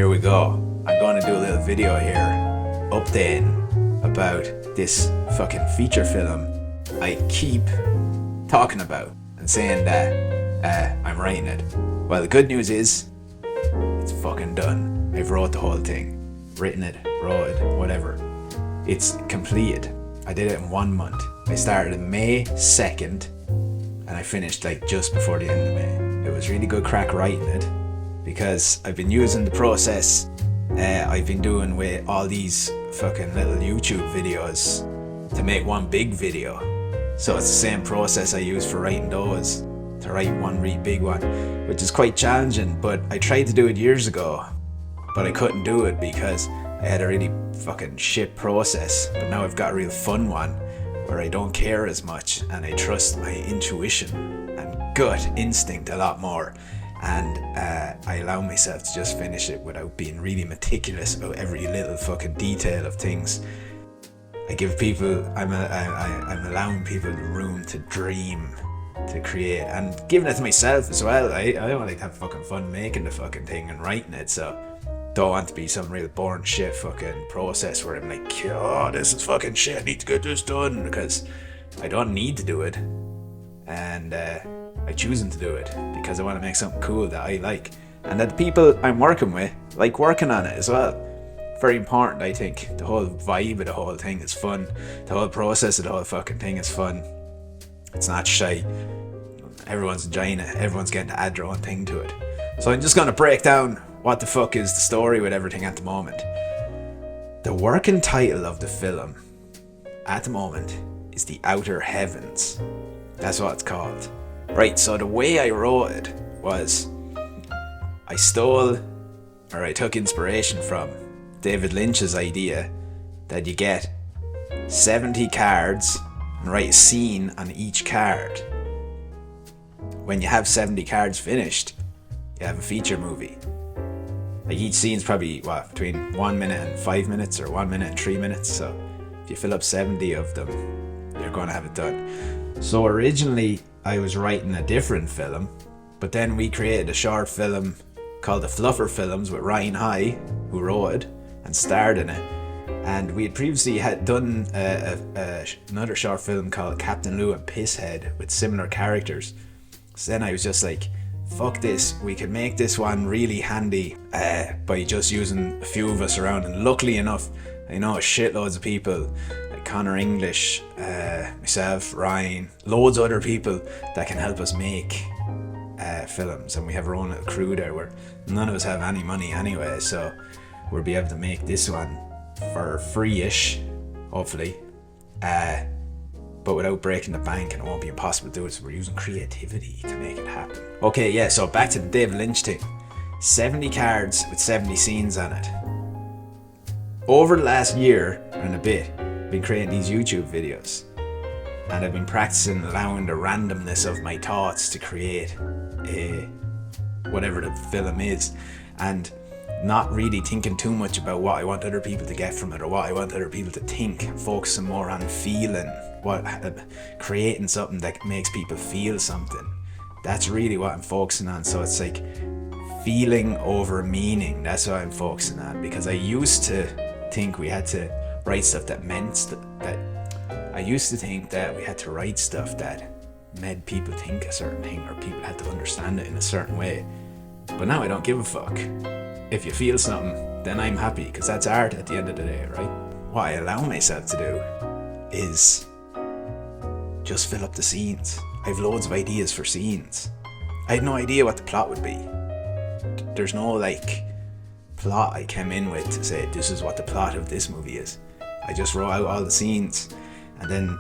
here we go. I'm going to do a little video here updating about this fucking feature film I keep talking about and saying that I'm writing it. Well, the good news is it's fucking done. I've wrote the whole thing, written it, wrote it, whatever. It's completed. I did it in 1 month. I started on May 2nd and I finished like just before the end of May. It was really good crack writing it because I've been using the process I've been doing with all these fucking little YouTube videos to make one big video. So it's the same process I use for writing those, to write one really big one, which is quite challenging. But I tried to do it years ago, but I couldn't do it because I had a really fucking shit process. But now I've got a real fun one where I don't care as much and I trust my intuition and gut instinct a lot more. And I allow myself to just finish it without being really meticulous about every little fucking detail of things. I give people, I'm allowing people the room to dream, to create, and giving it to myself as well. I don't like to have fucking fun making the fucking thing and writing it, so don't want to be some real boring shit fucking process where I'm like, oh, this is fucking shit, I need to get this done, because I don't need to do it, and I'm choosing to do it because I want to make something cool that I like, and that the people I'm working with like working on it as well. Very important, I think. The whole vibe of the whole thing is fun. The whole process of the whole fucking thing is fun. It's not shy. Everyone's enjoying it. Everyone's getting to add their own thing to it. So I'm just going to break down what the fuck is the story with everything at the moment. The working title of the film at the moment is The Outer Heavens. That's what it's called. Right, so the way I wrote it was I took inspiration from David Lynch's idea that you get 70 cards and write a scene on each card. When you have 70 cards finished, you have a feature movie. Like each scene's probably between 1 minute and 5 minutes, or 1 minute and 3 minutes. So if you fill up 70 of them, you're going to have it done. So originally I was writing a different film, but then we created a short film called The Fluffer Films with Ryan High, who wrote it and starred in it. And we had previously done another short film called Captain Lou and Pisshead with similar characters. So then I was just like, fuck this, we could make this one really handy by just using a few of us around. And luckily enough, I know shitloads of people like Connor English, myself, Ryan, loads of other people that can help us make films. And we have our own little crew there where none of us have any money anyway, so we'll be able to make this one for free-ish, hopefully, but without breaking the bank, and it won't be impossible to do it, so we're using creativity to make it happen. Okay, yeah, so back to the David Lynch thing. 70 cards with 70 scenes on it. Over the last year and a bit, I've been creating these YouTube videos, and I've been practicing allowing the randomness of my thoughts to create whatever the film is, and not really thinking too much about what I want other people to get from it or what I want other people to think, focusing more on feeling, creating something that makes people feel something. That's really what I'm focusing on. So it's like feeling over meaning. That's what I'm focusing on, because I used to think we had to write stuff that meant that I used to think that we had to write stuff that made people think a certain thing, or people had to understand it in a certain way. But now I don't give a fuck. If you feel something, then I'm happy, because that's art at the end of the day, right? What I allow myself to do is just fill up the scenes. I have loads of ideas for scenes. I had no idea what the plot would be. There's no like plot I came in with to say this is what the plot of this movie is. I just wrote out all the scenes, and then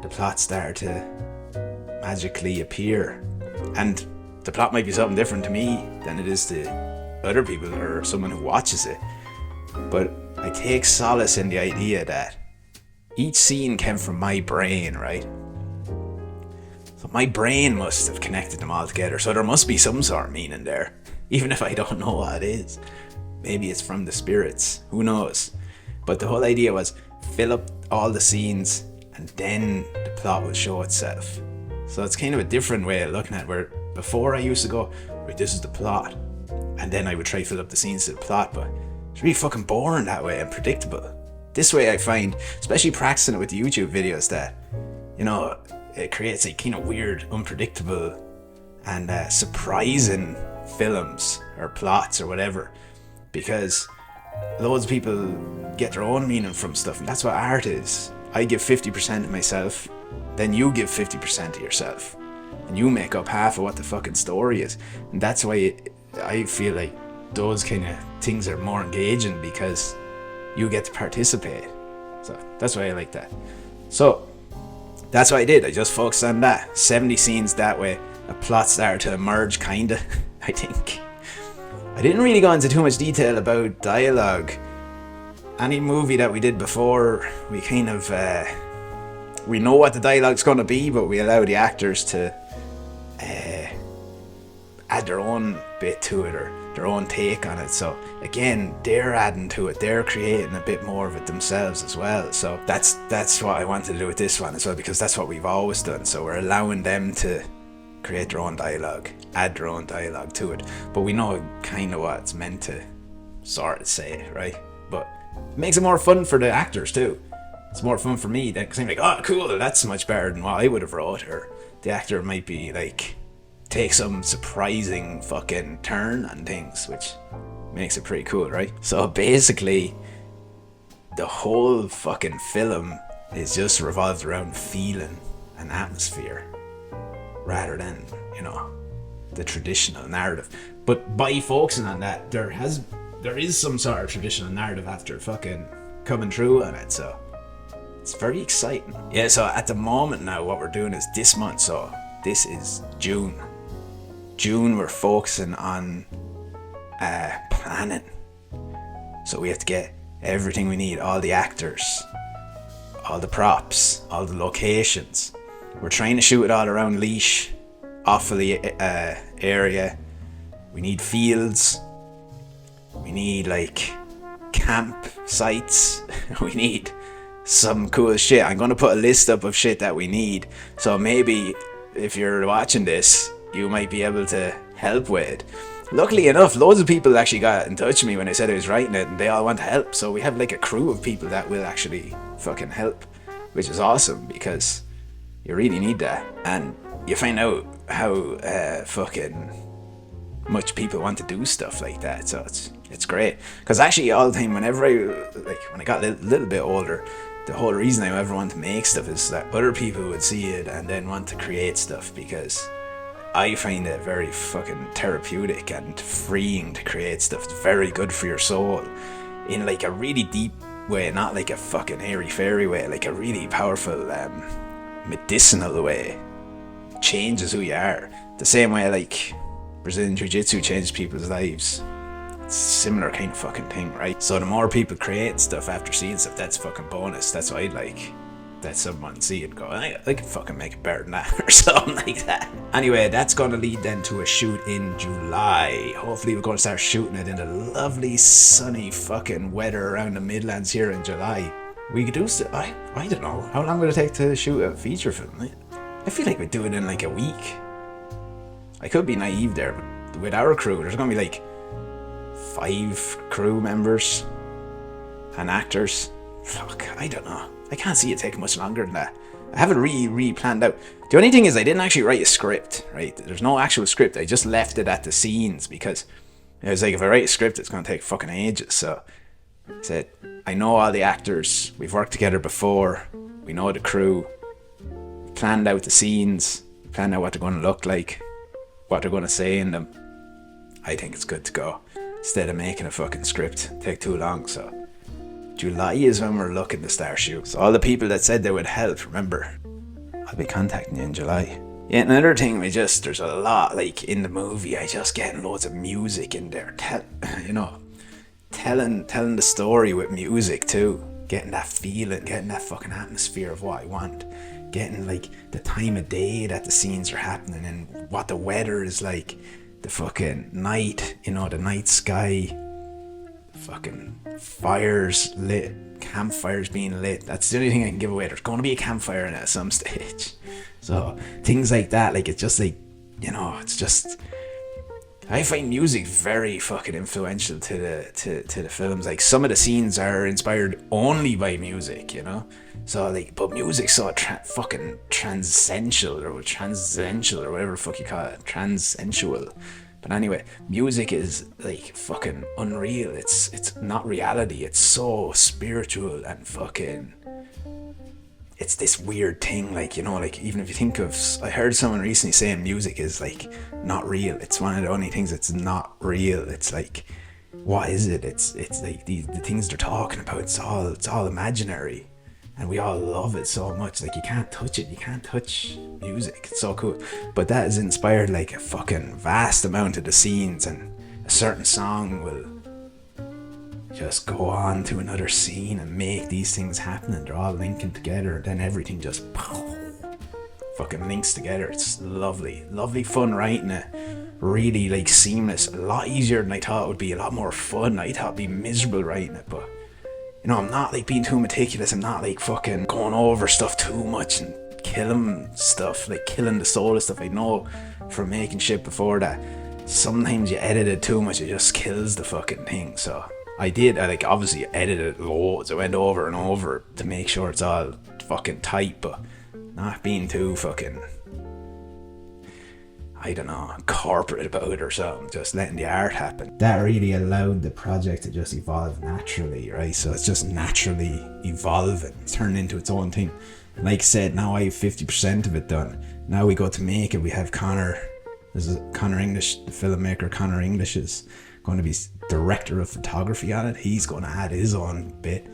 the plot started to magically appear. And the plot might be something different to me than it is to other people or someone who watches it, but I take solace in the idea that each scene came from my brain, right? So my brain must have connected them all together, so there must be some sort of meaning there, even if I don't know what it is. Maybe it's from the spirits, who knows? But the whole idea was fill up all the scenes and then the plot will show itself. So it's kind of a different way of looking at it, where before I used to go, right, this is the plot, and then I would try to fill up the scenes to the plot, but it's really fucking boring that way and predictable. This way I find, especially practicing it with the YouTube videos, that, you know, it creates a kind of weird, unpredictable and surprising films or plots or whatever, because loads of people get their own meaning from stuff, and that's what art is. I give 50% of myself, then you give 50% of yourself, and you make up half of what the fucking story is. And that's why I feel like those kind of things are more engaging, because you get to participate. So that's why I like that. So that's what I did. I just focused on that. 70 scenes that way. A plot started to emerge, kinda, I think. I didn't really go into too much detail about dialogue. Any movie that we did before, we kind of, we know what the dialogue's going to be, but we allow the actors to add their own bit to it, or their own take on it. So again, they're adding to it, they're creating a bit more of it themselves as well. So that's what I wanted to do with this one as well, because that's what we've always done. So we're allowing them to create their own dialogue, add their own dialogue to it, but we know kind of what it's meant to sort of say, right? But it makes it more fun for the actors too. It's more fun for me, because I'm like, oh cool, that's much better than what I would have wrote. Or the actor might be like, take some surprising fucking turn on things, which makes it pretty cool, right? So basically, the whole fucking film is just revolved around feeling and atmosphere, rather than, you know, the traditional narrative. But by focusing on that, there is some sort of traditional narrative after fucking coming through on it. So it's very exciting. Yeah, so at the moment now, what we're doing is this month. So this is June. We're focusing on planning. So we have to get everything we need, all the actors, all the props, all the locations. We're trying to shoot it all around Leash, off of the area. We need fields. We need like camp sites. We need some cool shit. I'm going to put a list up of shit that we need. So maybe if you're watching this, you might be able to help with it. Luckily enough, loads of people actually got in touch with me when I said I was writing it, and they all want to help. So we have like a crew of people that will actually fucking help, which is awesome, because you really need that. And you find out how fucking much people want to do stuff like that. So it's great. Because actually all the time, whenever when I got a little bit older, the whole reason I ever wanted to make stuff is that other people would see it and then want to create stuff, because I find it very fucking therapeutic and freeing to create stuff. It's very good for your soul in like a really deep way, not like a fucking airy-fairy way, like a really powerful medicinal way. Changes who you are. The same way like Brazilian Jiu-Jitsu changes people's lives. It's a similar kind of fucking thing, right? So the more people create stuff after seeing stuff, that's fucking bonus. That's what I'd like. That someone see it and go, I can fucking make it better than that, or something like that. Anyway, that's going to lead then to a shoot in July. Hopefully we're going to start shooting it in the lovely sunny fucking weather around the Midlands here in July. We could do stuff. I don't know. How long would it take to shoot a feature film? I feel like we'd do it in like a week. I could be naive there, but with our crew, there's going to be like 5 crew members and actors. Fuck, I don't know. I can't see it taking much longer than that. I haven't really planned out. The only thing is I didn't actually write a script, right? There's no actual script. I just left it at the scenes, because it was like, if I write a script, it's going to take fucking ages. So I said, I know all the actors. We've worked together before. We know the crew. Planned out the scenes. Planned out what they're going to look like. What they're going to say in them. I think it's good to go. Instead of making a fucking script. Take too long, so July is when we're looking to start shoots. So all the people that said they would help, remember, I'll be contacting you in July. Yeah, another thing, there's a lot, like in the movie, I just getting loads of music in there, telling the story with music too, getting that feeling, getting that fucking atmosphere of what I want, getting like the time of day that the scenes are happening and what the weather is like, the fucking night, the night sky, fucking fires lit, campfires being lit. That's the only thing I can give away. There's going to be a campfire in it at some stage. So things like that, like it's just like, it's just, I find music very fucking influential to the films. Like some of the scenes are inspired only by music, you know. So like, but music's so fucking transcendental or whatever the fuck you call it, transensual. But anyway, music is like fucking unreal. It's not reality. It's so spiritual and fucking. It's this weird thing, like, you know, like even if you think of, I heard someone recently saying music is like not real. It's one of the only things that's not real. It's like, what is it? It's like the things they're talking about. It's all imaginary, and we all love it so much. Like you can't touch it. You can't touch music. It's so cool. But that has inspired like a fucking vast amount of the scenes, and a certain song will just go on to another scene and make these things happen, and they're all linking together, and then everything just fucking links together. It's lovely fun writing it, really like seamless, a lot easier than I thought it would be, a lot more fun. I thought it'd be miserable writing it, but you know, I'm not like being too meticulous. I'm not like fucking going over stuff too much and killing stuff, like killing the soul of stuff. I know from making shit before that sometimes you edit it too much, it just kills the fucking thing. So I like obviously edited loads. I went over and over to make sure it's all fucking tight, but not being too fucking, I don't know, corporate about it or something. Just letting the art happen. That really allowed the project to just evolve naturally, right? So it's just naturally evolving. It's turning into its own thing. And like I said, now I have 50% of it done. Now we go to make it. We have Connor. This is Connor English, the filmmaker. Connor English is going to be director of photography on it. He's going to add his own bit.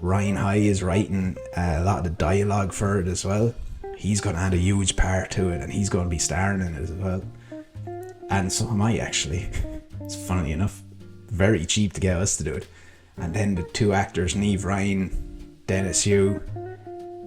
Ryan High is writing a lot of the dialogue for it as well. He's going to add a huge part to it, and he's going to be starring in it as well. And so am I, actually. It's funny enough very cheap to get us to do it. And then the two actors, Neve Ryan, Dennis Hugh,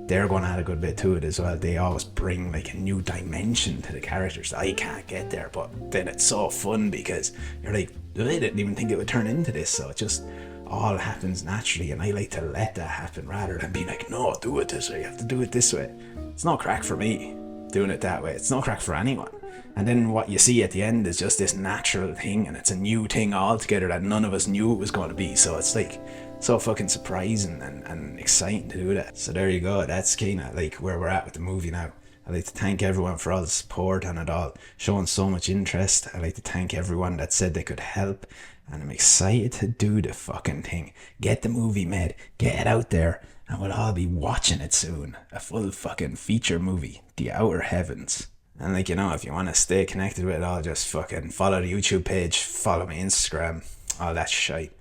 they're going to add a good bit to it as well. They always bring like a new dimension to the characters that I can't get there, but then it's so fun because you're like, I didn't even think it would turn into this. So it just all happens naturally, and I like to let that happen rather than be like, no, do it this way, you have to do it this way. It's no crack for me doing it that way. It's no crack for anyone. And then what you see at the end is just this natural thing, and it's a new thing altogether that none of us knew it was going to be. So it's like so fucking surprising and exciting to do that. So there you go. That's kind of like where we're at with the movie now. I'd like to thank everyone for all the support and it all, showing so much interest. I'd like to thank everyone that said they could help, and I'm excited to do the fucking thing. Get the movie made, get it out there, and we'll all be watching it soon. A full fucking feature movie, The Outer Heavens. And like, you know, if you want to stay connected with it all, just fucking follow the YouTube page, follow my Instagram, all that shite.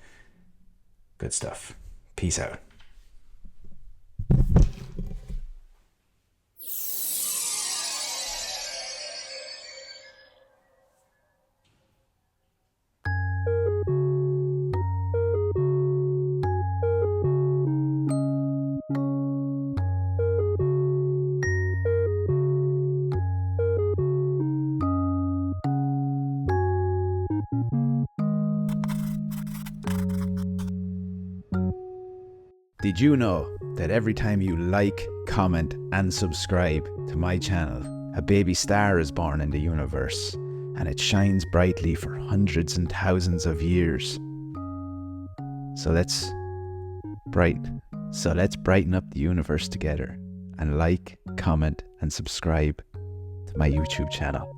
Good stuff. Peace out. Did you know that every time you like, comment and subscribe to my channel, a baby star is born in the universe, and it shines brightly for hundreds and thousands of years? So let's brighten up the universe together, and like, comment and subscribe to my YouTube channel.